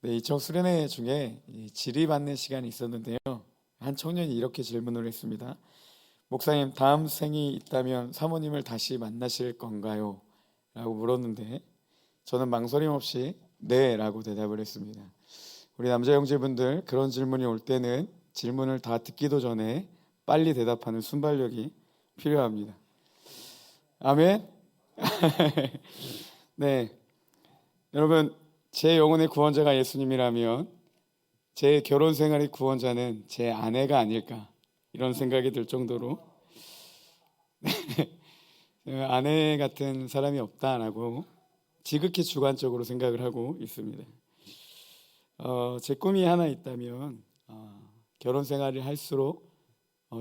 네, 이청 수련회 중에 질의받는 시간이 있었는데요. 한 청년이 이렇게 질문을 했습니다. 목사님, 다음 생이 있다면 사모님을 다시 만나실 건가요? 라고 물었는데 저는 망설임 없이 네 라고 대답을 했습니다. 우리 남자 형제분들, 그런 질문이 올 때는 질문을 다 듣기도 전에 빨리 대답하는 순발력이 필요합니다. 아멘. 네, 여러분, 제 영혼의 구원자가 예수님이라면 제 결혼 생활의 구원자는 제 아내가 아닐까, 이런 생각이 들 정도로 아내 같은 사람이 없다라고 지극히 주관적으로 생각을 하고 있습니다. 제 꿈이 하나 있다면 결혼 생활을 할수록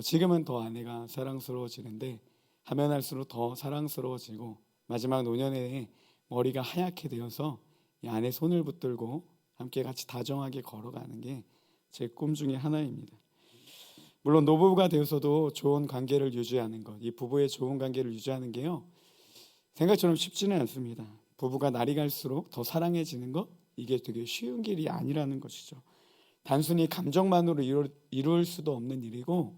지금은 더 아내가 사랑스러워지는데 하면 할수록 더 사랑스러워지고 마지막 노년에 머리가 하얗게 되어서 이 아내 손을 붙들고 함께 같이 다정하게 걸어가는 게 제 꿈 중에 하나입니다. 물론 노부부가 되어서도 좋은 관계를 유지하는 것, 이 부부의 좋은 관계를 유지하는 게요, 생각처럼 쉽지는 않습니다. 부부가 날이 갈수록 더 사랑해지는 것, 이게 되게 쉬운 길이 아니라는 것이죠. 단순히 감정만으로 이룰 수도 없는 일이고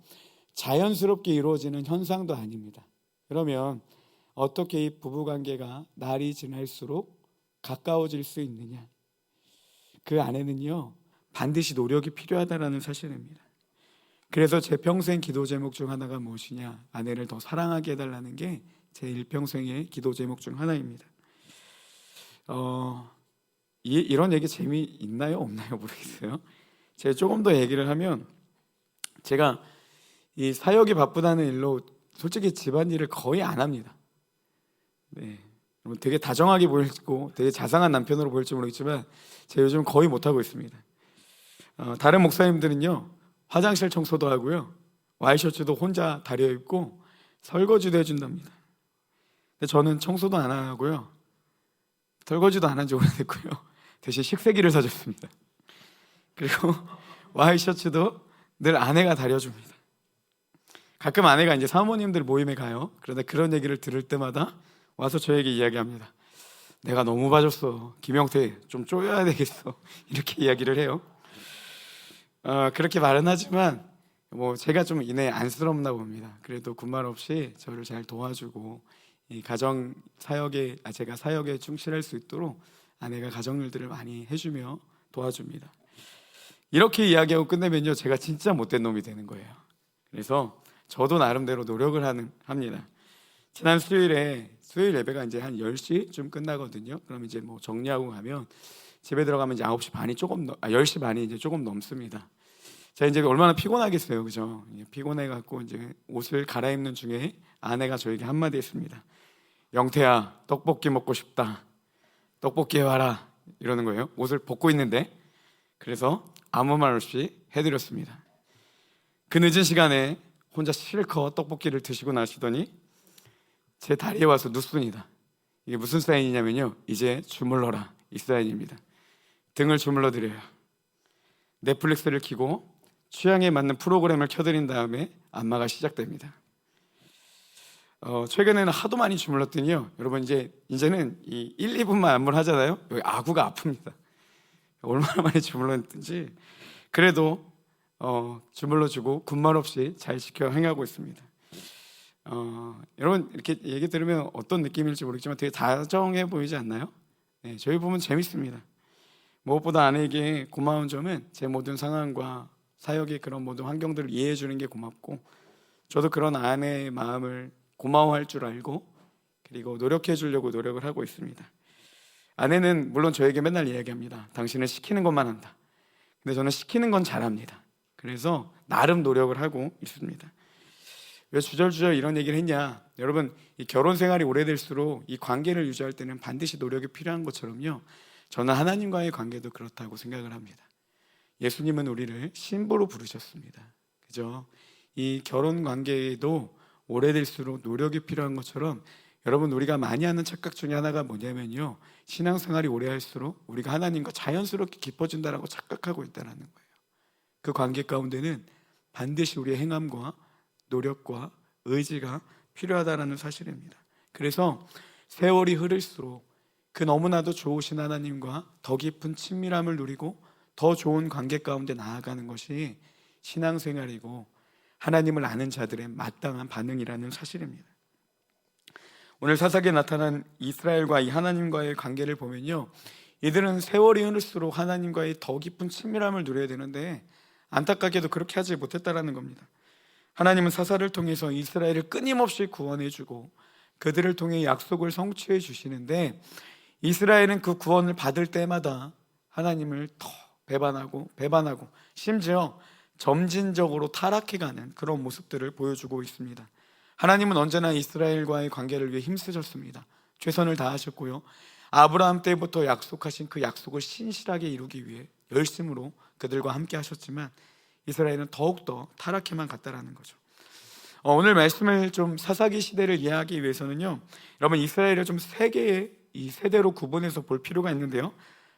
자연스럽게 이루어지는 현상도 아닙니다. 그러면 어떻게 이 부부관계가 날이 지날수록 가까워질 수 있느냐? 그 안에는요, 반드시 노력이 필요하다는 사실입니다. 그래서 제 평생 기도 제목 중 하나가 무엇이냐? 아내를 더 사랑하게 해달라는 게 제 일평생의 기도 제목 중 하나입니다. 이런 얘기 재미있나요? 없나요? 모르겠어요. 제가 조금 더 얘기를 하면, 제가 이 사역이 바쁘다는 일로 솔직히 집안일을 거의 안 합니다. 네, 되게 다정하게 보이고 되게 자상한 남편으로 보일지 모르겠지만 제가 요즘 거의 못하고 있습니다. 다른 목사님들은요, 화장실 청소도 하고요, 와이셔츠도 혼자 다려 입고 설거지도 해준답니다. 근데 저는 청소도 안 하고요, 설거지도 안 한 지 오래됐고요, 대신 식세기를 사줬습니다. 그리고 와이셔츠도 늘 아내가 다려줍니다. 가끔 아내가 이제 사모님들 모임에 가요. 그런데 그런 얘기를 들을 때마다 와서 저에게 이야기합니다. 내가 너무 봐줬어. 김영태 좀 쪼여야 되겠어. 이렇게 이야기를 해요. 그렇게 말은 하지만 제가 좀 이내 안쓰럽나 봅니다. 그래도 군말 없이 저를 잘 도와주고 이 가정 사역에 제가 사역에 충실할 수 있도록 아내가 가정 일들을 많이 해주며 도와줍니다. 이렇게 이야기하고 끝내면요, 제가 진짜 못된 놈이 되는 거예요. 그래서 저도 나름대로 노력을 합니다. 지난 수요일 예배가 이제 한 10시쯤 끝나거든요. 그럼 이제 정리하고 가면 집에 들어가면 이제 9시 반이 10시 반이 이제 조금 넘습니다. 제가 이제 얼마나 피곤하겠어요, 그죠? 피곤해갖고 이제 옷을 갈아입는 중에 아내가 저에게 한마디 했습니다. 영태야, 떡볶이 먹고 싶다. 떡볶이 해와라. 이러는 거예요. 옷을 벗고 있는데. 그래서 아무 말 없이 해드렸습니다. 그 늦은 시간에 혼자 실컷 떡볶이를 드시고 나시더니 제 다리에 와서 눕습니다. 이게 무슨 사인이냐면요, 이제 주물러라, 이 사인입니다. 등을 주물러 드려요. 넷플릭스를 켜고 취향에 맞는 프로그램을 켜드린 다음에 안마가 시작됩니다. 최근에는 하도 많이 주물렀더니요, 여러분 이제는 이 1, 2분만 안무를 하잖아요. 여기 아구가 아픕니다. 얼마나 많이 주물렀든지. 그래도 주물러주고 군말 없이 잘 지켜 행하고 있습니다. 여러분 이렇게 얘기 들으면 어떤 느낌일지 모르겠지만 되게 다정해 보이지 않나요? 네, 저희 보면 재밌습니다. 무엇보다 아내에게 고마운 점은 제 모든 상황과 사역의 그런 모든 환경들을 이해해 주는 게 고맙고, 저도 그런 아내의 마음을 고마워할 줄 알고 그리고 노력해 주려고 노력을 하고 있습니다. 아내는 물론 저에게 맨날 이야기합니다. 당신은 시키는 것만 한다. 근데 저는 시키는 건 잘합니다. 그래서 나름 노력을 하고 있습니다. 왜 주절주절 이런 얘기를 했냐? 여러분, 이 결혼 생활이 오래될수록 이 관계를 유지할 때는 반드시 노력이 필요한 것처럼요, 저는 하나님과의 관계도 그렇다고 생각을 합니다. 예수님은 우리를 신부로 부르셨습니다. 그죠? 이 결혼 관계에도 오래될수록 노력이 필요한 것처럼 여러분, 우리가 많이 하는 착각 중에 하나가 뭐냐면요, 신앙생활이 오래 할수록 우리가 하나님과 자연스럽게 깊어진다라고 착각하고 있다는 거예요. 그 관계 가운데는 반드시 우리의 행함과 노력과 의지가 필요하다는 사실입니다. 그래서 세월이 흐를수록 그 너무나도 좋으신 하나님과 더 깊은 친밀함을 누리고 더 좋은 관계 가운데 나아가는 것이 신앙생활이고 하나님을 아는 자들의 마땅한 반응이라는 사실입니다. 오늘 사사기에 나타난 이스라엘과 이 하나님과의 관계를 보면요, 이들은 세월이 흐를수록 하나님과의 더 깊은 친밀함을 누려야 되는데 안타깝게도 그렇게 하지 못했다라는 겁니다. 하나님은 사사를 통해서 이스라엘을 끊임없이 구원해주고 그들을 통해 약속을 성취해 주시는데 이스라엘은 그 구원을 받을 때마다 하나님을 더 배반하고 심지어 점진적으로 타락해가는 그런 모습들을 보여주고 있습니다. 하나님은 언제나 이스라엘과의 관계를 위해 힘쓰셨습니다. 최선을 다하셨고요, 아브라함 때부터 약속하신 그 약속을 신실하게 이루기 위해 열심으로 그들과 함께 하셨지만 이스라엘은 더욱더 타락해만 갔다라는 거죠. 오늘 말씀을 좀 사사기 시대를 이해하기 위해서는요, 여러분 이스라엘을 좀 세 개의 이 세대로 구분해서 볼 필요가 있는데요,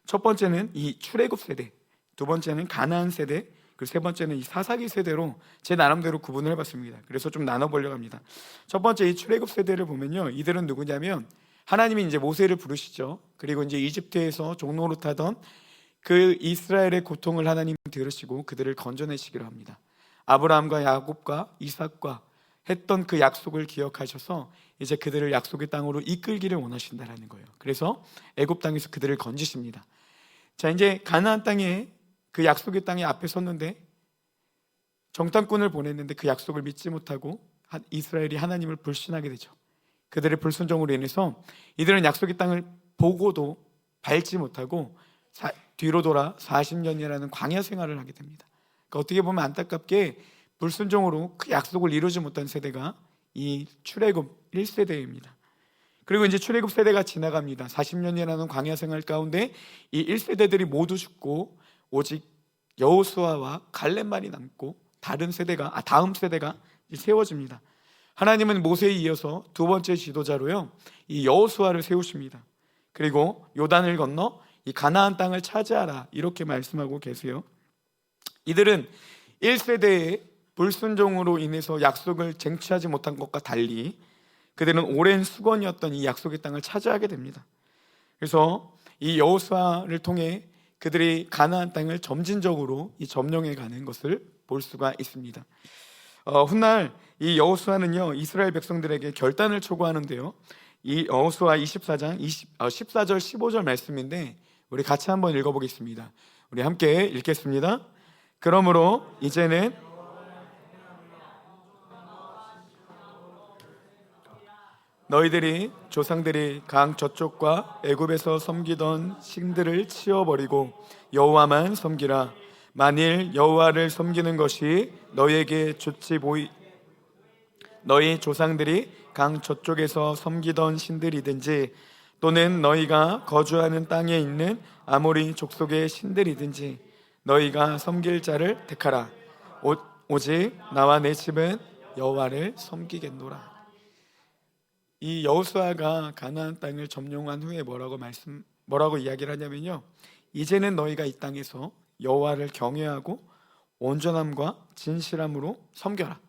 첫 번째는 이 출애굽 세대, 두 번째는 가나안 세대, 그리고 세 번째는 이 사사기 세대로 제 나름대로 구분을 해봤습니다. 그래서 좀 나눠보려고 합니다. 첫 번째 이 출애굽 세대를 보면요, 이들은 누구냐면 하나님이 이제 모세를 부르시죠. 그리고 이제 이집트에서 종노릇하던 그 이스라엘의 고통을 하나님이 들으시고 그들을 건져내시기로 합니다. 아브라함과 야곱과 이삭과 했던 그 약속을 기억하셔서 이제 그들을 약속의 땅으로 이끌기를 원하신다라는 거예요. 그래서 애굽 땅에서 그들을 건지십니다. 자, 이제 가나안 땅에 그 약속의 땅에 앞에 섰는데 정탐꾼을 보냈는데 그 약속을 믿지 못하고 이스라엘이 하나님을 불신하게 되죠. 그들의 불순종으로 인해서 이들은 약속의 땅을 보고도 밟지 못하고 뒤로 돌아 40년이라는 광야 생활을 하게 됩니다. 그러니까 어떻게 보면 안타깝게 불순종으로 그 약속을 이루지 못한 세대가 이 출애굽 1세대입니다. 그리고 이제 출애굽 세대가 지나갑니다. 40년이라는 광야 생활 가운데 이 1세대들이 모두 죽고 오직 여호수아와 갈렙만이 남고 다음 세대가 세워집니다. 하나님은 모세에 이어서 두 번째 지도자로요, 이 여호수아를 세우십니다. 그리고 요단을 건너 이 가나안 땅을 차지하라 이렇게 말씀하고 계세요. 이들은 1세대의 불순종으로 인해서 약속을 쟁취하지 못한 것과 달리 그들은 오랜 수건이었던 이 약속의 땅을 차지하게 됩니다. 그래서 이 여호수아를 통해 그들이 가나안 땅을 점진적으로 점령해 가는 것을 볼 수가 있습니다. 훗날 이 여호수아는요, 이스라엘 백성들에게 결단을 촉구하는데요, 이 여호수아 24장 14절 15절 말씀인데 우리 같이 한번 읽어보겠습니다. 우리 함께 읽겠습니다. 그러므로 이제는 너희들이 조상들이 강 저쪽과 애굽에서 섬기던 신들을 치워버리고 여호와만 섬기라. 만일 여호와를 섬기는 것이 너희에게 너희 조상들이 강 저쪽에서 섬기던 신들이든지 또는 너희가 거주하는 땅에 있는 아모리 족속의 신들이든지 너희가 섬길 자를 택하라. 오직 나와 내 집은 여호와를 섬기겠노라. 이 여호수아가 가나안 땅을 점령한 후에 뭐라고 이야기를 하냐면요, 이제는 너희가 이 땅에서 여호와를 경외하고 온전함과 진실함으로 섬겨라.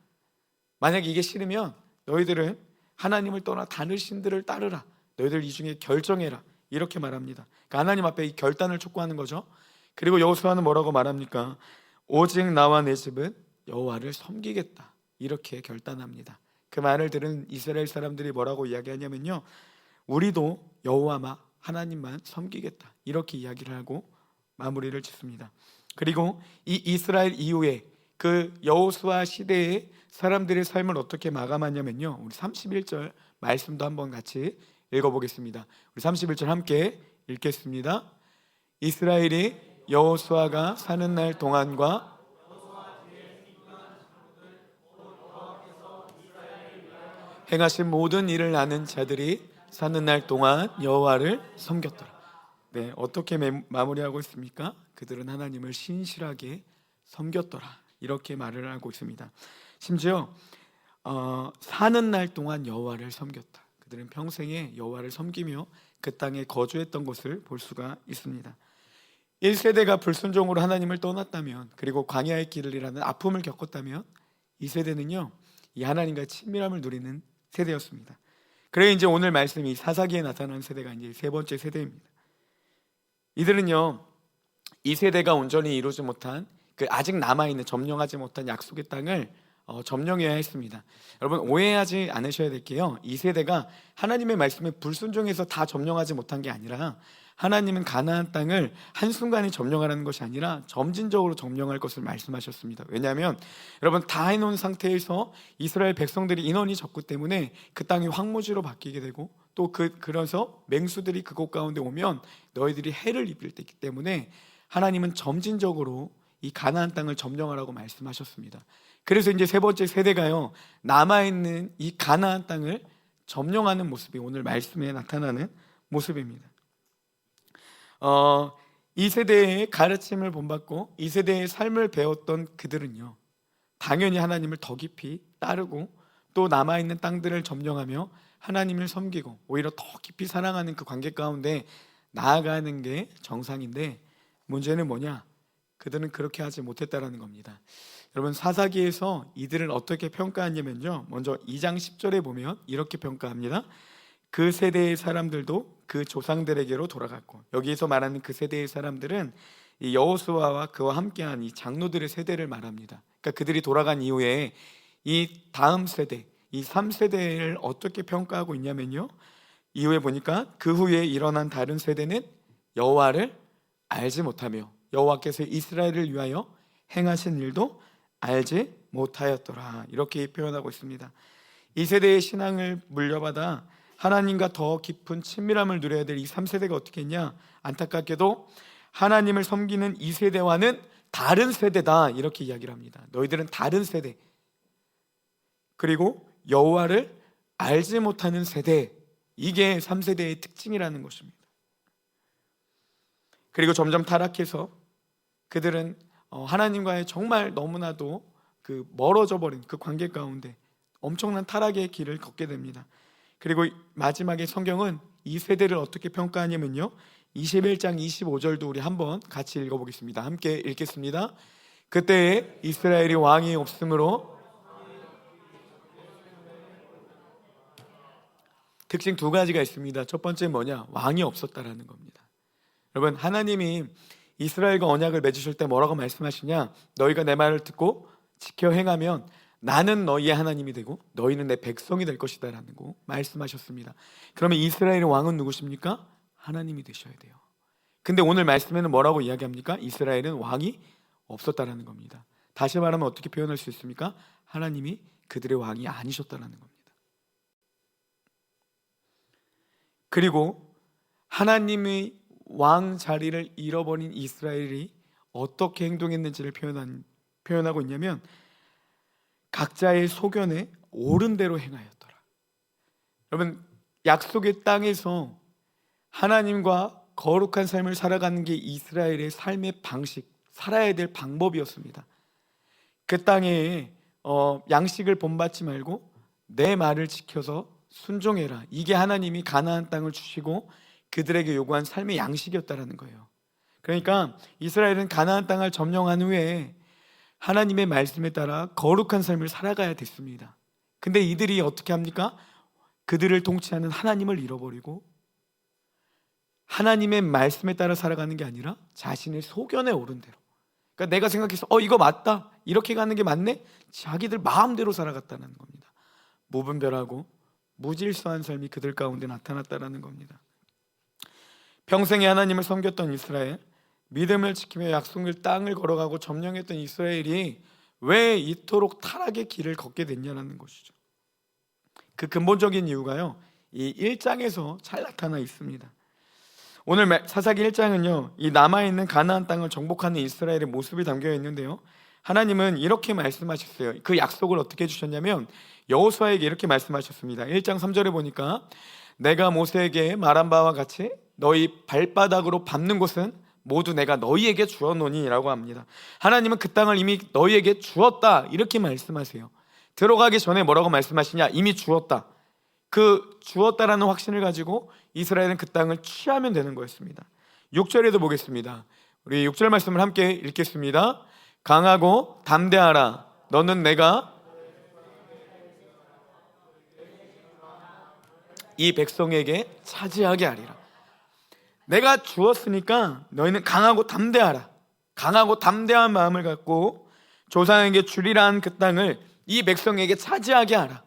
만약 이게 싫으면 너희들은 하나님을 떠나 다른 신들을 따르라. 너희들 이 중에 결정해라. 이렇게 말합니다. 그러니까 하나님 앞에 이 결단을 촉구하는 거죠. 그리고 여호수아는 뭐라고 말합니까? 오직 나와 내 집은 여호와를 섬기겠다. 이렇게 결단합니다. 그 말을 들은 이스라엘 사람들이 뭐라고 이야기하냐면요, 우리도 여호와만 하나님만 섬기겠다. 이렇게 이야기를 하고 마무리를 짓습니다. 그리고 이 이스라엘 이후에 그 여호수아 시대의 사람들의 삶을 어떻게 마감하냐면요, 우리 31절 말씀도 한번 같이 읽어보겠습니다. 우리 31절 함께 읽겠습니다. 이스라엘이 여호수아가 사는 날 동안과 행하신 모든 일을 아는 자들이 사는 날 동안 여호와를 섬겼더라. 네, 어떻게 마무리하고 있습니까? 그들은 하나님을 신실하게 섬겼더라. 이렇게 말을 하고 있습니다. 심지어 사는 날 동안 여호와를 섬겼다. 그들은 평생에 여호와를 섬기며 그 땅에 거주했던 것을 볼 수가 있습니다. 1세대가 불순종으로 하나님을 떠났다면, 그리고 광야의 길이라는 아픔을 겪었다면, 2세대는요 이 하나님과 친밀함을 누리는 세대였습니다. 그래 이제 오늘 말씀이 사사기에 나타난 세대가 이제 세 번째 세대입니다. 이들은요, 이 세대가 온전히 이루지 못한 그 아직 남아있는 점령하지 못한 약속의 땅을 점령해야 했습니다. 여러분 오해하지 않으셔야 될게요. 이 세대가 하나님의 말씀에 불순종해서 다 점령하지 못한 게 아니라 하나님은 가나안 땅을 한순간에 점령하라는 것이 아니라 점진적으로 점령할 것을 말씀하셨습니다. 왜냐하면 여러분 다 해놓은 상태에서 이스라엘 백성들이 인원이 적기 때문에 그 땅이 황무지로 바뀌게 되고 또 그래서 맹수들이 그곳 가운데 오면 너희들이 해를 입을 때이기 때문에 하나님은 점진적으로 이 가나안 땅을 점령하라고 말씀하셨습니다. 그래서 이제 세 번째 세대가요, 남아있는 이 가나안 땅을 점령하는 모습이 오늘 말씀에 나타나는 모습입니다. 이 세대의 가르침을 본받고 이 세대의 삶을 배웠던 그들은요, 당연히 하나님을 더 깊이 따르고 또 남아있는 땅들을 점령하며 하나님을 섬기고 오히려 더 깊이 사랑하는 그 관계 가운데 나아가는 게 정상인데, 문제는 뭐냐? 그들은 그렇게 하지 못했다라는 겁니다. 여러분 사사기에서 이들을 어떻게 평가하냐면요, 먼저 2장 10절에 보면 이렇게 평가합니다. 그 세대의 사람들도 그 조상들에게로 돌아갔고, 여기에서 말하는 그 세대의 사람들은 이 여호수아와 그와 함께한 이 장로들의 세대를 말합니다. 그러니까 그들이 돌아간 이후에 이 다음 세대, 이 3세대를 어떻게 평가하고 있냐면요, 이후에 보니까 그 후에 일어난 다른 세대는 여호와를 알지 못하며 여호와께서 이스라엘을 위하여 행하신 일도 알지 못하였더라, 이렇게 표현하고 있습니다. 이 세대의 신앙을 물려받아 하나님과 더 깊은 친밀함을 누려야 될 이 3세대가 어떻게 했냐? 안타깝게도 하나님을 섬기는 이 세대와는 다른 세대다, 이렇게 이야기를 합니다. 너희들은 다른 세대, 그리고 여호와를 알지 못하는 세대, 이게 3세대의 특징이라는 것입니다. 그리고 점점 타락해서 그들은 하나님과의 정말 너무나도 그 멀어져 버린 그 관계 가운데 엄청난 타락의 길을 걷게 됩니다. 그리고 마지막에 성경은 이 세대를 어떻게 평가하냐면요, 21장 25절도 우리 한번 같이 읽어보겠습니다. 함께 읽겠습니다. 그때에 이스라엘이 왕이 없으므로, 특징 두 가지가 있습니다. 첫 번째 뭐냐? 왕이 없었다라는 겁니다. 여러분 하나님이 이스라엘과 언약을 맺으실 때 뭐라고 말씀하시냐? 너희가 내 말을 듣고 지켜 행하면 나는 너희의 하나님이 되고 너희는 내 백성이 될 것이다 라는 거 말씀하셨습니다. 그러면 이스라엘의 왕은 누구십니까? 하나님이 되셔야 돼요. 근데 오늘 말씀에는 뭐라고 이야기합니까? 이스라엘은 왕이 없었다라는 겁니다. 다시 말하면 어떻게 표현할 수 있습니까? 하나님이 그들의 왕이 아니셨다라는 겁니다. 그리고 하나님의 왕 자리를 잃어버린 이스라엘이 어떻게 행동했는지를 표현하고 있냐면, 각자의 소견에 옳은 대로 행하였더라. 여러분 약속의 땅에서 하나님과 거룩한 삶을 살아가는 게 이스라엘의 삶의 방식, 살아야 될 방법이었습니다. 그 땅에 양식을 본받지 말고 내 말을 지켜서 순종해라, 이게 하나님이 가나안 땅을 주시고 그들에게 요구한 삶의 양식이었다라는 거예요. 그러니까 이스라엘은 가나안 땅을 점령한 후에 하나님의 말씀에 따라 거룩한 삶을 살아가야 됐습니다. 근데 이들이 어떻게 합니까? 그들을 통치하는 하나님을 잃어버리고 하나님의 말씀에 따라 살아가는 게 아니라 자신의 소견에 오른 대로, 그러니까 내가 생각해서 이거 맞다, 이렇게 가는 게 맞네, 자기들 마음대로 살아갔다는 겁니다. 무분별하고 무질서한 삶이 그들 가운데 나타났다는 겁니다. 평생에 하나님을 섬겼던 이스라엘, 믿음을 지키며 약속의 땅을 걸어가고 점령했던 이스라엘이 왜 이토록 타락의 길을 걷게 됐냐는 것이죠. 그 근본적인 이유가요, 이 1장에서 잘 나타나 있습니다. 오늘 사사기 1장은요, 이 남아있는 가나안 땅을 정복하는 이스라엘의 모습이 담겨 있는데요, 하나님은 이렇게 말씀하셨어요. 그 약속을 어떻게 해주셨냐면 여호수아에게 이렇게 말씀하셨습니다. 1장 3절에 보니까 내가 모세에게 말한 바와 같이 너희 발바닥으로 밟는 곳은 모두 내가 너희에게 주었노니 라고 합니다. 하나님은 그 땅을 이미 너희에게 주었다, 이렇게 말씀하세요. 들어가기 전에 뭐라고 말씀하시냐? 이미 주었다. 그 주었다라는 확신을 가지고 이스라엘은 그 땅을 취하면 되는 거였습니다. 6절에도 보겠습니다. 우리 6절 말씀을 함께 읽겠습니다. 강하고 담대하라, 너는 내가 이 백성에게 차지하게 하리라. 내가 주었으니까 너희는 강하고 담대하라. 강하고 담대한 마음을 갖고 조상에게 주리라 한 그 땅을 이 백성에게 차지하게 하라.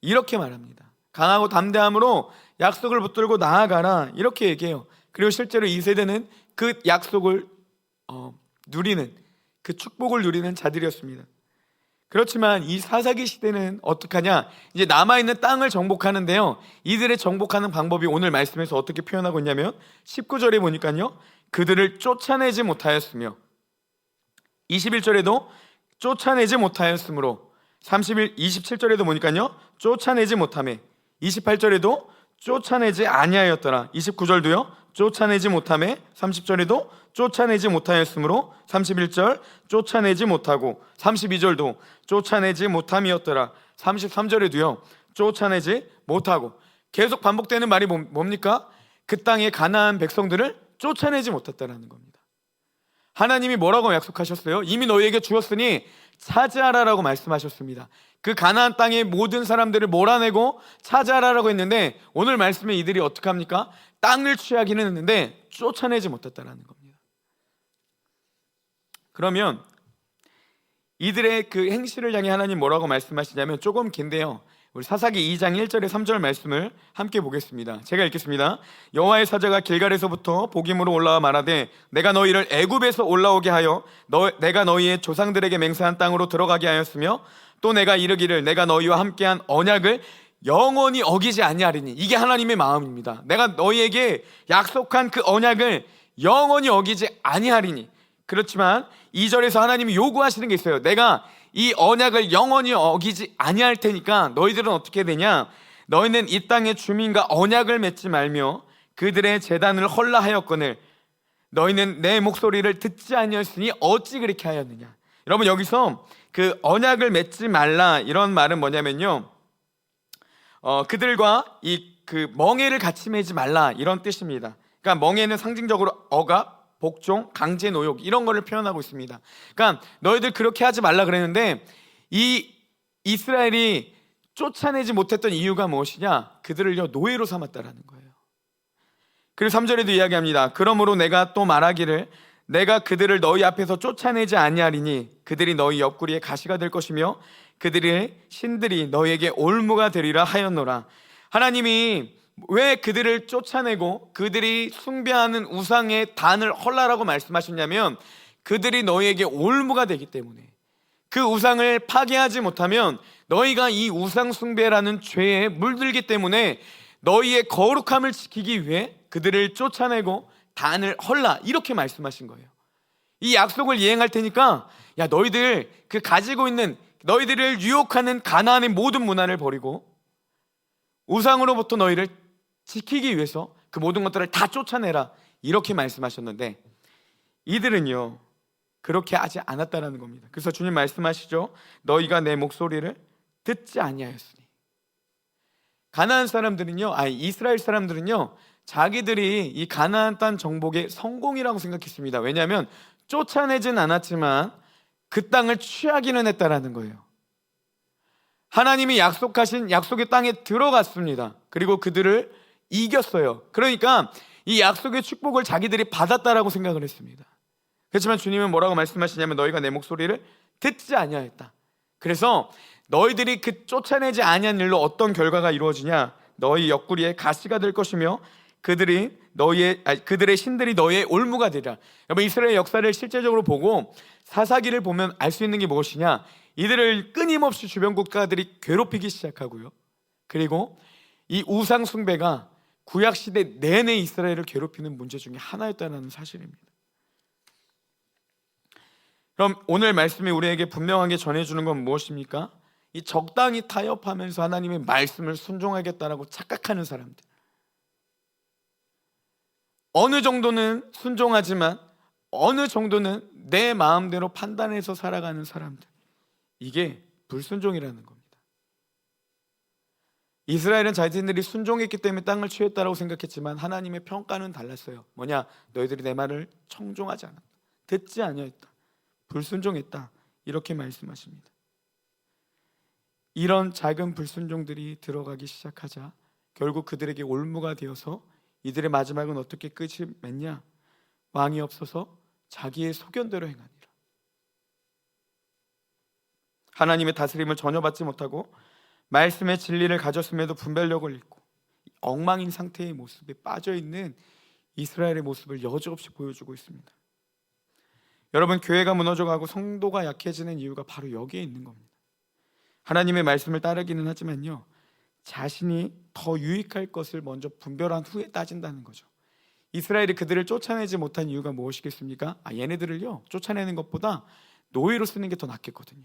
이렇게 말합니다. 강하고 담대함으로 약속을 붙들고 나아가라, 이렇게 얘기해요. 그리고 실제로 이 세대는 그 약속을 누리는, 그 축복을 누리는 자들이었습니다. 그렇지만 이 사사기 시대는 어떡하냐? 이제 남아있는 땅을 정복하는데요, 이들의 정복하는 방법이 오늘 말씀에서 어떻게 표현하고 있냐면 19절에 보니까요, 그들을 쫓아내지 못하였으며, 21절에도 쫓아내지 못하였으므로, 27절에도 보니까요, 쫓아내지 못하매, 28절에도 쫓아내지 아니하였더라, 29절도요 쫓아내지 못하매, 30절에도 쫓아내지 못하였으므로, 31절 쫓아내지 못하고, 32절도 쫓아내지 못함이었더라, 33절에도요 쫓아내지 못하고. 계속 반복되는 말이 뭡니까? 그 땅의 가나안 백성들을 쫓아내지 못했다라는 겁니다. 하나님이 뭐라고 약속하셨어요? 이미 너희에게 주었으니 차지하라라고 말씀하셨습니다. 그 가나안 땅의 모든 사람들을 몰아내고 차지하라라고 했는데, 오늘 말씀에 이들이 어떻게 합니까? 땅을 취하기는 했는데 쫓아내지 못했다라는 겁니다. 그러면 이들의 그 행실을 향해 하나님 뭐라고 말씀하시냐면, 조금 긴데요, 우리 사사기 2장 1절에 3절 말씀을 함께 보겠습니다. 제가 읽겠습니다. 여호와의 사자가 길갈에서부터 복임으로 올라와 말하되, 내가 너희를 애굽에서 올라오게 하여 내가 너희의 조상들에게 맹세한 땅으로 들어가게 하였으며, 또 내가 이르기를 내가 너희와 함께한 언약을 영원히 어기지 아니하리니. 이게 하나님의 마음입니다. 내가 너희에게 약속한 그 언약을 영원히 어기지 아니하리니. 그렇지만 2절에서 하나님이 요구하시는 게 있어요. 내가 이 언약을 영원히 어기지 아니할 테니까 너희들은 어떻게 되냐? 너희는 이 땅의 주민과 언약을 맺지 말며 그들의 제단을 헐라하였거늘 너희는 내 목소리를 듣지 아니하였으니 어찌 그렇게 하였느냐. 여러분, 여기서 그 언약을 맺지 말라, 이런 말은 뭐냐면요, 그들과 이 그 멍에를 같이 매지 말라, 이런 뜻입니다. 그러니까 멍에는 상징적으로 억압, 복종, 강제 노역, 이런 거를 표현하고 있습니다. 그러니까 너희들 그렇게 하지 말라 그랬는데, 이 이스라엘이 쫓아내지 못했던 이유가 무엇이냐? 그들을요 노예로 삼았다라는 거예요. 그리고 3절에도 이야기합니다. 그러므로 내가 또 말하기를 내가 그들을 너희 앞에서 쫓아내지 아니하리니 그들이 너희 옆구리에 가시가 될 것이며 그들의 신들이 너희에게 올무가 되리라 하였노라. 하나님이 왜 그들을 쫓아내고 그들이 숭배하는 우상의 단을 헐라라고 말씀하셨냐면, 그들이 너희에게 올무가 되기 때문에, 그 우상을 파괴하지 못하면 너희가 이 우상 숭배라는 죄에 물들기 때문에 너희의 거룩함을 지키기 위해 그들을 쫓아내고 단을 헐라, 이렇게 말씀하신 거예요. 이 약속을 이행할 테니까 야, 너희들 그 가지고 있는 너희들을 유혹하는 가나안의 모든 문화를 버리고 우상으로부터 너희를 지키기 위해서 그 모든 것들을 다 쫓아내라, 이렇게 말씀하셨는데 이들은요 그렇게 하지 않았다는 겁니다. 그래서 주님 말씀하시죠. 너희가 내 목소리를 듣지 아니하였으니. 가나안 사람들은요, 이스라엘 사람들은요, 자기들이 이 가나안 땅 정복의 성공이라고 생각했습니다. 왜냐하면 쫓아내진 않았지만 그 땅을 취하기는 했다라는 거예요. 하나님이 약속하신 약속의 땅에 들어갔습니다. 그리고 그들을 이겼어요. 그러니까 이 약속의 축복을 자기들이 받았다라고 생각을 했습니다. 그렇지만 주님은 뭐라고 말씀하시냐면 너희가 내 목소리를 듣지 아니하였다. 그래서 너희들이 그 쫓아내지 아니한 일로 어떤 결과가 이루어지냐? 너희 옆구리에 가시가 될 것이며 그들의 신들이 너희의 올무가 되리라. 여러분, 이스라엘 역사를 실제적으로 보고 사사기를 보면 알 수 있는 게 무엇이냐? 이들을 끊임없이 주변 국가들이 괴롭히기 시작하고요, 그리고 이 우상 숭배가 구약 시대 내내 이스라엘을 괴롭히는 문제 중에 하나였다는 사실입니다. 그럼 오늘 말씀이 우리에게 분명하게 전해주는 건 무엇입니까? 이 적당히 타협하면서 하나님의 말씀을 순종하겠다라고 착각하는 사람들, 어느 정도는 순종하지만 어느 정도는 내 마음대로 판단해서 살아가는 사람들, 이게 불순종이라는 겁니다. 이스라엘은 자신들이 순종했기 때문에 땅을 취했다라고 생각했지만 하나님의 평가는 달랐어요. 뭐냐? 너희들이 내 말을 청종하지 않았다, 듣지 아니하였다, 불순종했다, 이렇게 말씀하십니다. 이런 작은 불순종들이 들어가기 시작하자 결국 그들에게 올무가 되어서 이들의 마지막은 어떻게 끝이 맺냐? 왕이 없어서 자기의 소견대로 행하니라. 하나님의 다스림을 전혀 받지 못하고 말씀의 진리를 가졌음에도 분별력을 잃고 엉망인 상태의 모습에 빠져있는 이스라엘의 모습을 여지없이 보여주고 있습니다. 여러분, 교회가 무너져가고 성도가 약해지는 이유가 바로 여기에 있는 겁니다. 하나님의 말씀을 따르기는 하지만요, 자신이 더 유익할 것을 먼저 분별한 후에 따진다는 거죠. 이스라엘이 그들을 쫓아내지 못한 이유가 무엇이겠습니까? 얘네들을요 쫓아내는 것보다 노예로 쓰는 게 더 낫겠거든요.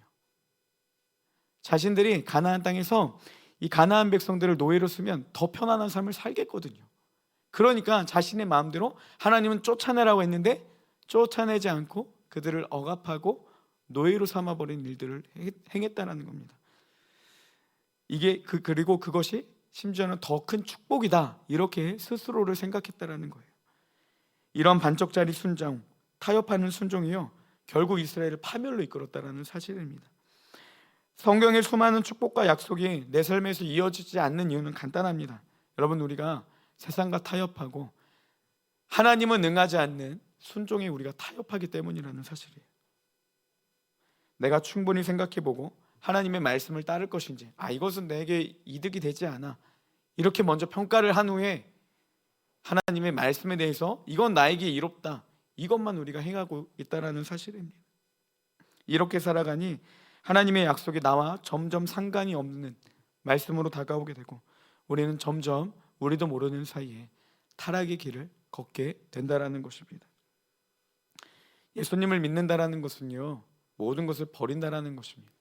자신들이 가나안 땅에서 이 가나안 백성들을 노예로 쓰면 더 편안한 삶을 살겠거든요. 그러니까 자신의 마음대로 하나님은 쫓아내라고 했는데 쫓아내지 않고 그들을 억압하고 노예로 삼아버린 일들을 행했다는 겁니다. 그리고 그것이 심지어는 더 큰 축복이다, 이렇게 스스로를 생각했다라는 거예요. 이런 반쪽짜리 순종, 타협하는 순종이요 결국 이스라엘을 파멸로 이끌었다라는 사실입니다. 성경의 수많은 축복과 약속이 내 삶에서 이어지지 않는 이유는 간단합니다. 여러분, 우리가 세상과 타협하고 하나님은 응하지 않는 순종에 우리가 타협하기 때문이라는 사실이에요. 내가 충분히 생각해보고 하나님의 말씀을 따를 것인지, 이것은 내게 이득이 되지 않아, 이렇게 먼저 평가를 한 후에 하나님의 말씀에 대해서 이건 나에게 이롭다, 이것만 우리가 행하고 있다는 사실입니다. 이렇게 살아가니 하나님의 약속이 나와 점점 상관이 없는 말씀으로 다가오게 되고 우리는 점점 우리도 모르는 사이에 타락의 길을 걷게 된다라는 것입니다. 예수님을 믿는다라는 것은요 모든 것을 버린다라는 것입니다.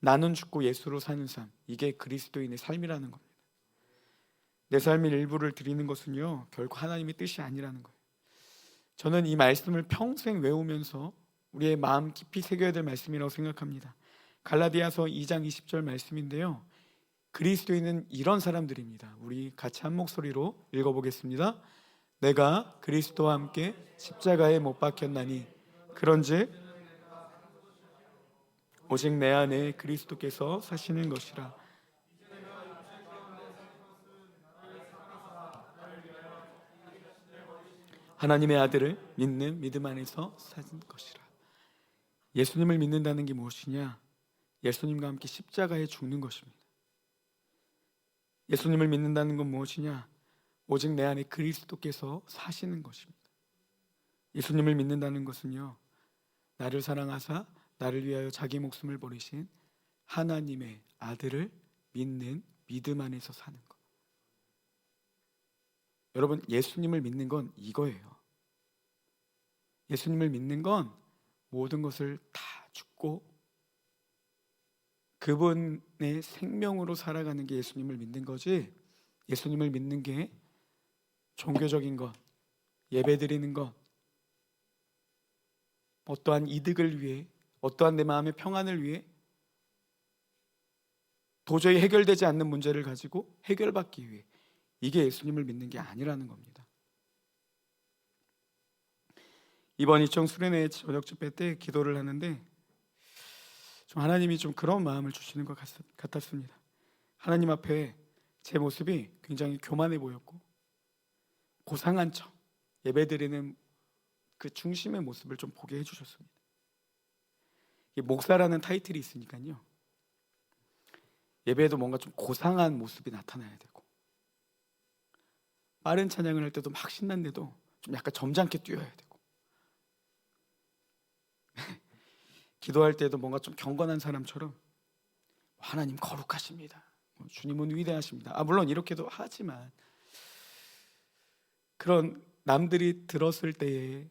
나는 죽고 예수로 사는 삶, 이게 그리스도인의 삶이라는 겁니다. 내 삶의 일부를 드리는 것은요 결국 하나님의 뜻이 아니라는 거예요. 저는 이 말씀을 평생 외우면서 우리의 마음 깊이 새겨야 될 말씀이라고 생각합니다. 갈라디아서 2장 20절 말씀인데요, 그리스도인은 이런 사람들입니다. 우리 같이 한 목소리로 읽어보겠습니다. 내가 그리스도와 함께 십자가에 못 박혔나니 그런즉 오직 내 안에 그리스도께서 사시는 것이라. 하나님의 아들을 믿는 믿음 안에서 사는 것이라. 예수님을 믿는다는 게 무엇이냐? 예수님과 함께 십자가에 죽는 것입니다. 예수님을 믿는다는 건 무엇이냐? 오직 내 안에 그리스도께서 사시는 것입니다. 예수님을 믿는다는 것은요 나를 사랑하사 나를 위하여 자기 목숨을 버리신 하나님의 아들을 믿는 믿음 안에서 사는 것. 여러분, 예수님을 믿는 건 이거예요. 예수님을 믿는 건 모든 것을 다 죽고 그분의 생명으로 살아가는 게 예수님을 믿는 거지, 예수님을 믿는 게 종교적인 것, 예배드리는 것, 어떠한 이득을 위해, 어떠한 내 마음의 평안을 위해 도저히 해결되지 않는 문제를 가지고 해결받기 위해, 이게 예수님을 믿는 게 아니라는 겁니다. 이번 이총 수련회 저녁 집회 때 기도를 하는데 좀 하나님이 좀 그런 마음을 주시는 것 같았습니다. 하나님 앞에 제 모습이 굉장히 교만해 보였고 고상한 척 예배드리는 그 중심의 모습을 좀 보게 해주셨습니다. 목사라는 타이틀이 있으니까요 예배에도 뭔가 좀 고상한 모습이 나타나야 되고, 빠른 찬양을 할 때도 막 신난데도 좀 약간 점잖게 뛰어야 되고, 기도할 때도 뭔가 좀 경건한 사람처럼 하나님 거룩하십니다, 주님은 위대하십니다, 물론 이렇게도 하지만 그런 남들이 들었을 때에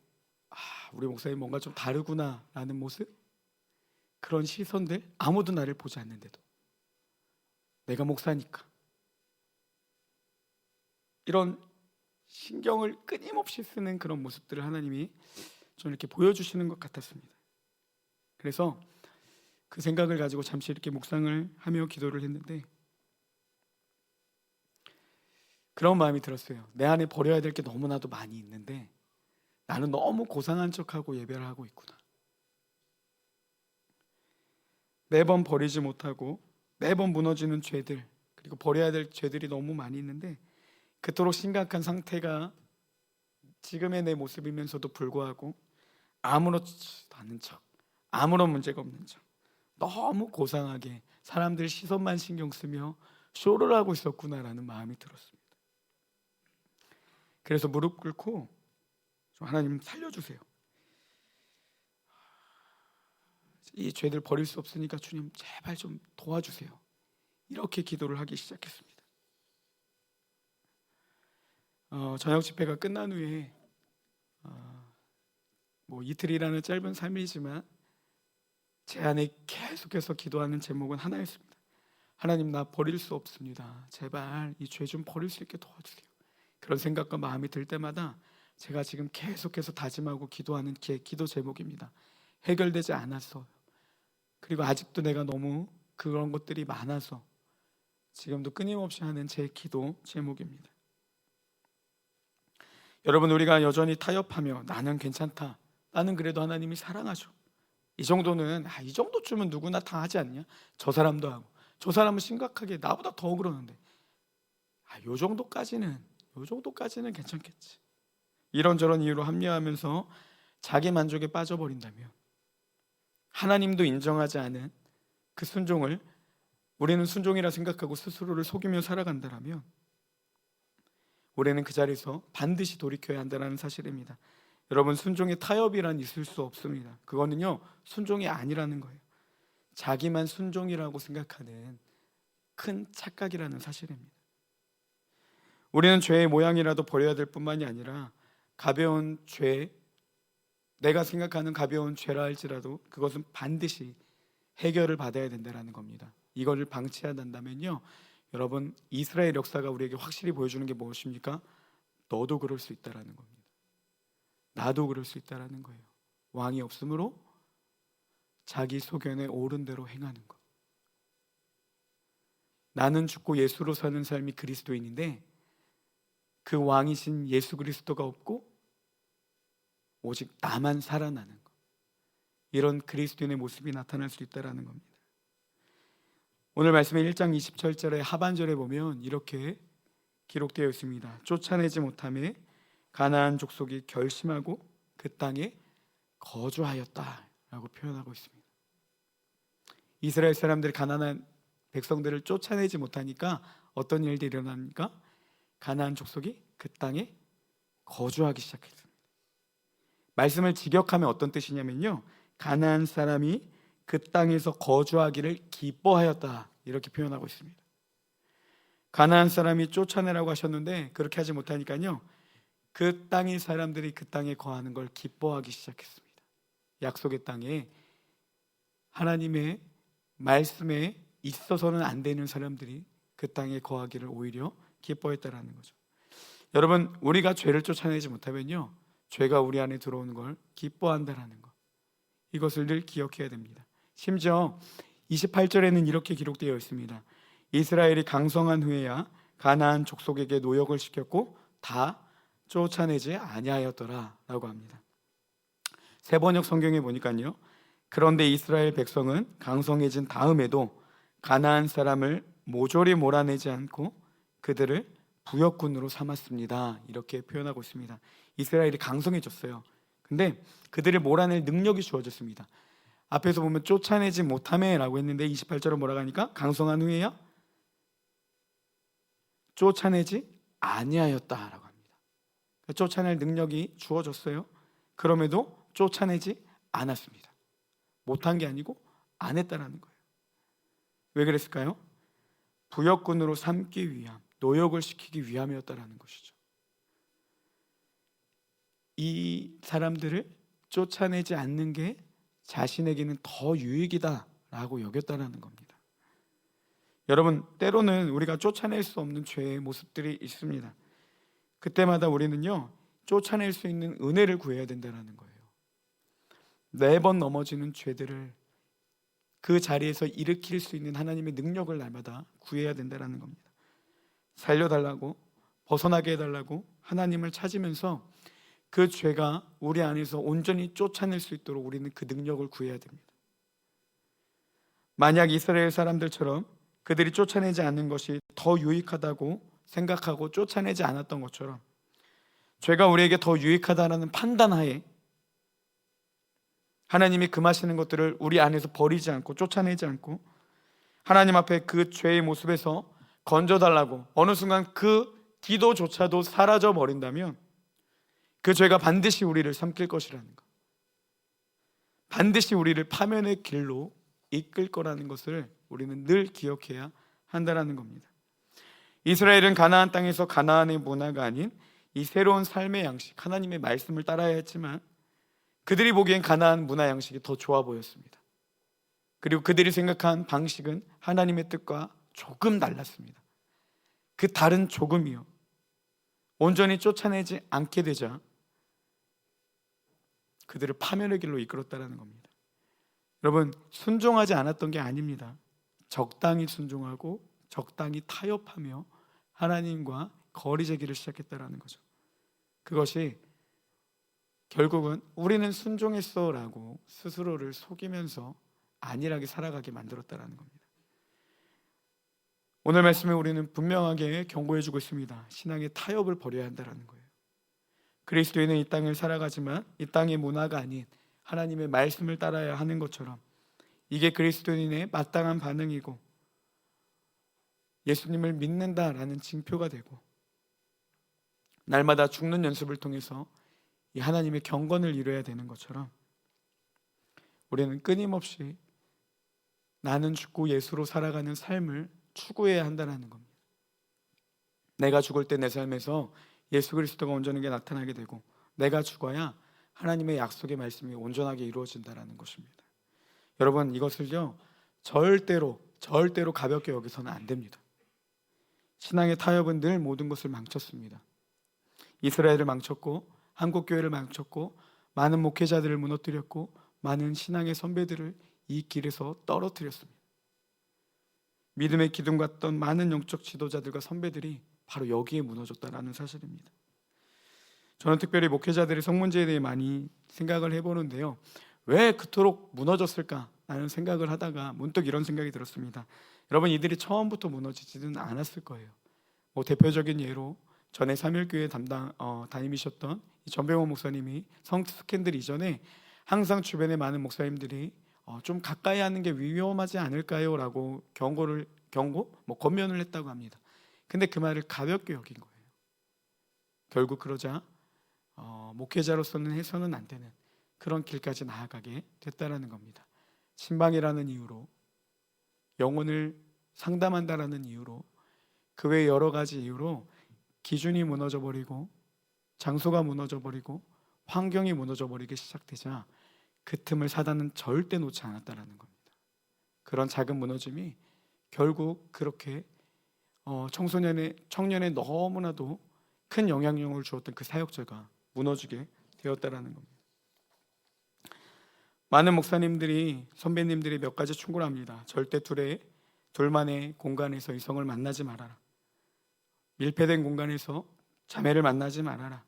우리 목사님 뭔가 좀 다르구나 라는 모습, 그런 시선들, 아무도 나를 보지 않는데도 내가 목사니까 이런 신경을 끊임없이 쓰는 그런 모습들을 하나님이 좀 이렇게 보여주시는 것 같았습니다. 그래서 그 생각을 가지고 잠시 이렇게 묵상을 하며 기도를 했는데 그런 마음이 들었어요. 내 안에 버려야 될 게 너무나도 많이 있는데 나는 너무 고상한 척하고 예배를 하고 있구나. 매번 버리지 못하고 매번 무너지는 죄들, 그리고 버려야 될 죄들이 너무 많이 있는데 그토록 심각한 상태가 지금의 내 모습이면서도 불구하고 아무렇지도 않은 척, 아무런 문제가 없는 척, 너무 고상하게 사람들 시선만 신경 쓰며 쇼를 하고 있었구나라는 마음이 들었습니다. 그래서 무릎 꿇고 하나님 살려주세요. 이 죄들 버릴 수 없으니까 주님 제발 좀 도와주세요. 이렇게 기도를 하기 시작했습니다. 저녁 집회가 끝난 후에 이틀이라는 짧은 삶이지만 제 안에 계속해서 기도하는 제목은 하나였습니다. 하나님, 나 버릴 수 없습니다. 제발 이 죄 좀 버릴 수 있게 도와주세요. 그런 생각과 마음이 들 때마다 제가 지금 계속해서 다짐하고 기도하는 기도 제목입니다. 해결되지 않았어요. 그리고 아직도 내가 너무 그런 것들이 많아서 지금도 끊임없이 하는 제 기도 제목입니다. 여러분, 우리가 여전히 타협하며 나는 괜찮다, 나는 그래도 하나님이 사랑하죠, 이 정도는 이 정도쯤은 누구나 다 하지 않냐? 저 사람도 하고 저 사람은 심각하게 나보다 더 그러는데 요 정도까지는 괜찮겠지, 이런저런 이유로 합리화하면서 자기 만족에 빠져버린다면, 하나님도 인정하지 않은 그 순종을 우리는 순종이라 생각하고 스스로를 속이며 살아간다면 우리는 그 자리에서 반드시 돌이켜야 한다는 사실입니다. 여러분, 순종의 타협이란 있을 수 없습니다. 그거는요, 순종이 아니라는 거예요. 자기만 순종이라고 생각하는 큰 착각이라는 사실입니다. 우리는 죄의 모양이라도 버려야 될 뿐만이 아니라 가벼운 죄, 내가 생각하는 가벼운 죄라 할지라도 그것은 반드시 해결을 받아야 된다는 겁니다. 이거를 방치한다면요, 여러분, 이스라엘 역사가 우리에게 확실히 보여주는 게 무엇입니까? 너도 그럴 수 있다는 겁니다. 나도 그럴 수 있다는 거예요. 왕이 없으므로 자기 소견에 옳은 대로 행하는 것. 나는 죽고 예수로 사는 삶이 그리스도인인데 그 왕이신 예수 그리스도가 없고 오직 나만 살아나는 것. 이런 그리스도인의 모습이 나타날 수 있다는 겁니다. 오늘 말씀의 1장 27절의 하반절에 보면 이렇게 기록되어 있습니다. 쫓아내지 못함에 가나안 족속이 결심하고 그 땅에 거주하였다라고 표현하고 있습니다. 이스라엘 사람들이 가나안 백성들을 쫓아내지 못하니까 어떤 일들이 일어납니까? 가나안 족속이 그 땅에 거주하기 시작했습니다. 말씀을 직역하면 어떤 뜻이냐면요, 가나안 사람이 그 땅에서 거주하기를 기뻐하였다, 이렇게 표현하고 있습니다. 가나안 사람이 쫓아내라고 하셨는데 그렇게 하지 못하니까요, 그 땅의 사람들이 그 땅에 거하는 걸 기뻐하기 시작했습니다. 약속의 땅에 하나님의 말씀에 있어서는 안 되는 사람들이 그 땅에 거하기를 오히려 기뻐했다라는 거죠. 여러분, 우리가 죄를 쫓아내지 못하면요, 죄가 우리 안에 들어오는 걸 기뻐한다라는 것, 이것을 늘 기억해야 됩니다. 심지어 28절에는 이렇게 기록되어 있습니다. 이스라엘이 강성한 후에야 가나안 족속에게 노역을 시켰고 다 쫓아내지 아니하였더라 라고 합니다. 세번역 성경에 보니까요, 그런데 이스라엘 백성은 강성해진 다음에도 가나안 사람을 모조리 몰아내지 않고 그들을 부역군으로 삼았습니다, 이렇게 표현하고 있습니다. 이스라엘이 강성해졌어요. 근데 그들을 몰아낼 능력이 주어졌습니다. 앞에서 보면 쫓아내지 못하매 라고 했는데 28절은 뭐라고 하니까 강성한 후에야 쫓아내지 아니하였다라고 합니다. 쫓아낼 능력이 주어졌어요. 그럼에도 쫓아내지 않았습니다. 못한 게 아니고 안 했다라는 거예요. 왜 그랬을까요? 부역군으로 삼기 위함, 노역을 시키기 위함이었다라는 것이죠. 이 사람들을 쫓아내지 않는 게 자신에게는 더 유익이다라고 여겼다라는 겁니다. 여러분, 때로는 우리가 쫓아낼 수 없는 죄의 모습들이 있습니다. 그때마다 우리는요, 쫓아낼 수 있는 은혜를 구해야 된다는 거예요. 매번 넘어지는 죄들을 그 자리에서 일으킬 수 있는 하나님의 능력을 날마다 구해야 된다는 겁니다. 살려달라고, 벗어나게 해달라고 하나님을 찾으면서 그 죄가 우리 안에서 온전히 쫓아낼 수 있도록 우리는 그 능력을 구해야 됩니다. 만약 이스라엘 사람들처럼 그들이 쫓아내지 않는 것이 더 유익하다고 생각하고 쫓아내지 않았던 것처럼, 죄가 우리에게 더 유익하다는 판단하에 하나님이 금하시는 것들을 우리 안에서 버리지 않고 쫓아내지 않고 하나님 앞에 그 죄의 모습에서 건져달라고 어느 순간 그 기도조차도 사라져 버린다면 그 죄가 반드시 우리를 삼킬 것이라는 것, 반드시 우리를 파면의 길로 이끌 거라는 것을 우리는 늘 기억해야 한다는 겁니다. 이스라엘은 가나안 땅에서 가나안의 문화가 아닌 이 새로운 삶의 양식, 하나님의 말씀을 따라야 했지만 그들이 보기엔 가나안 문화 양식이 더 좋아 보였습니다. 그리고 그들이 생각한 방식은 하나님의 뜻과 조금 달랐습니다. 그 다른 조금이요, 온전히 쫓아내지 않게 되자 그들을 파멸의 길로 이끌었다는 겁니다. 여러분, 순종하지 않았던 게 아닙니다. 적당히 순종하고 적당히 타협하며 하나님과 거리 제기를 시작했다는 거죠. 그것이 결국은 우리는 순종했어 라고 스스로를 속이면서 안일하게 살아가게 만들었다는 겁니다. 오늘 말씀에 우리는 분명하게 경고해주고 있습니다. 신앙의 타협을 버려야 한다는 거예요. 그리스도인은 이 땅을 살아가지만 이 땅의 문화가 아닌 하나님의 말씀을 따라야 하는 것처럼 이게 그리스도인의 마땅한 반응이고 예수님을 믿는다라는 징표가 되고 날마다 죽는 연습을 통해서 이 하나님의 경건을 이루어야 되는 것처럼 우리는 끊임없이 나는 죽고 예수로 살아가는 삶을 추구해야 한다는 겁니다. 내가 죽을 때 내 삶에서 예수 그리스도가 온전하게 나타나게 되고 내가 죽어야 하나님의 약속의 말씀이 온전하게 이루어진다는 것입니다. 여러분, 이것을요 절대로 가볍게 여기서는 안 됩니다. 신앙의 타협은 늘 모든 것을 망쳤습니다. 이스라엘을 망쳤고 한국교회를 망쳤고 많은 목회자들을 무너뜨렸고 많은 신앙의 선배들을 이 길에서 떨어뜨렸습니다. 믿음의 기둥 같던 많은 영적 지도자들과 선배들이 바로 여기에 무너졌다는 사실입니다. 저는 특별히 목회자들의 성문제에 대해 많이 생각을 해보는데요, 왜 그토록 무너졌을까라는 생각을 하다가 문득 이런 생각이 들었습니다. 여러분, 이들이 처음부터 무너지지는 않았을 거예요. 대표적인 예로 전에 3.1교회 담임이셨던 전병호 목사님이 성스캔들 이전에 항상 주변의 많은 목사님들이 좀 가까이 하는 게 위험하지 않을까요? 라고 권면을 했다고 합니다. 근데 그 말을 가볍게 여긴 거예요. 결국 그러자 목회자로서는 해서는 안 되는 그런 길까지 나아가게 됐다라는 겁니다. 신방이라는 이유로, 영혼을 상담한다라는 이유로, 그 외 여러 가지 이유로 기준이 무너져 버리고 장소가 무너져 버리고 환경이 무너져 버리기 시작되자 그 틈을 사단은 절대 놓지 않았다라는 겁니다. 그런 작은 무너짐이 결국 그렇게 청년에 너무나도 큰 영향력을 주었던 그 사역자가 무너지게 되었다라는 겁니다. 많은 목사님들이, 선배님들이 몇 가지 충고를 합니다. 절대 둘만의 공간에서 이성을 만나지 말아라. 밀폐된 공간에서 자매를 만나지 말아라.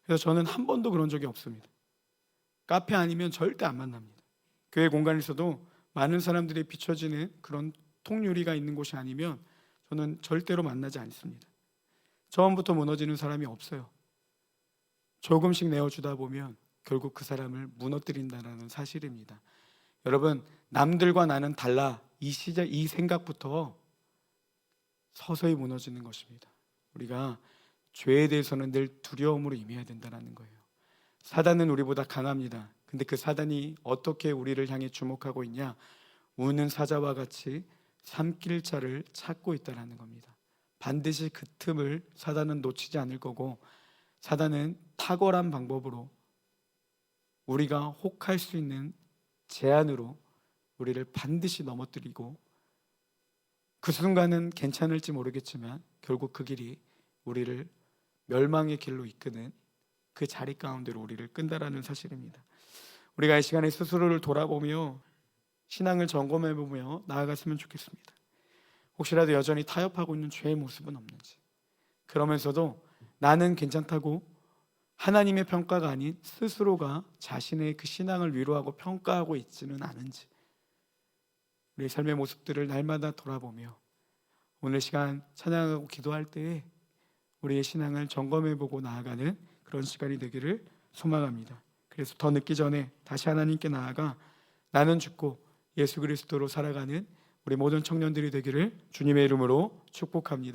그래서 저는 한 번도 그런 적이 없습니다. 카페 아니면 절대 안 만납니다. 교회 공간에서도 많은 사람들이 비춰지는 그런 통유리가 있는 곳이 아니면 저는 절대로 만나지 않습니다. 처음부터 무너지는 사람이 없어요. 조금씩 내어주다 보면 결국 그 사람을 무너뜨린다는 사실입니다. 여러분, 남들과 나는 달라, 이 생각부터 서서히 무너지는 것입니다. 우리가 죄에 대해서는 늘 두려움으로 임해야 된다는 거예요. 사단은 우리보다 강합니다. 근데 그 사단이 어떻게 우리를 향해 주목하고 있냐? 우는 사자와 같이 삼킬 자를 찾고 있다는 겁니다. 반드시 그 틈을 사단은 놓치지 않을 거고, 사단은 탁월한 방법으로 우리가 혹할 수 있는 제안으로 우리를 반드시 넘어뜨리고, 그 순간은 괜찮을지 모르겠지만 결국 그 길이 우리를 멸망의 길로 이끄는 그 자리 가운데로 우리를 끈다라는 사실입니다. 우리가 이 시간에 스스로를 돌아보며 신앙을 점검해보며 나아갔으면 좋겠습니다. 혹시라도 여전히 타협하고 있는 죄의 모습은 없는지, 그러면서도 나는 괜찮다고 하나님의 평가가 아닌 스스로가 자신의 그 신앙을 위로하고 평가하고 있지는 않은지, 우리의 삶의 모습들을 날마다 돌아보며 오늘 시간 찬양하고 기도할 때에 우리의 신앙을 점검해보고 나아가는 그런 시간이 되기를 소망합니다. 그래서 더 늦기 전에 다시 하나님께 나아가 나는 죽고 예수 그리스도로 살아가는 우리 모든 청년들이 되기를 주님의 이름으로 축복합니다.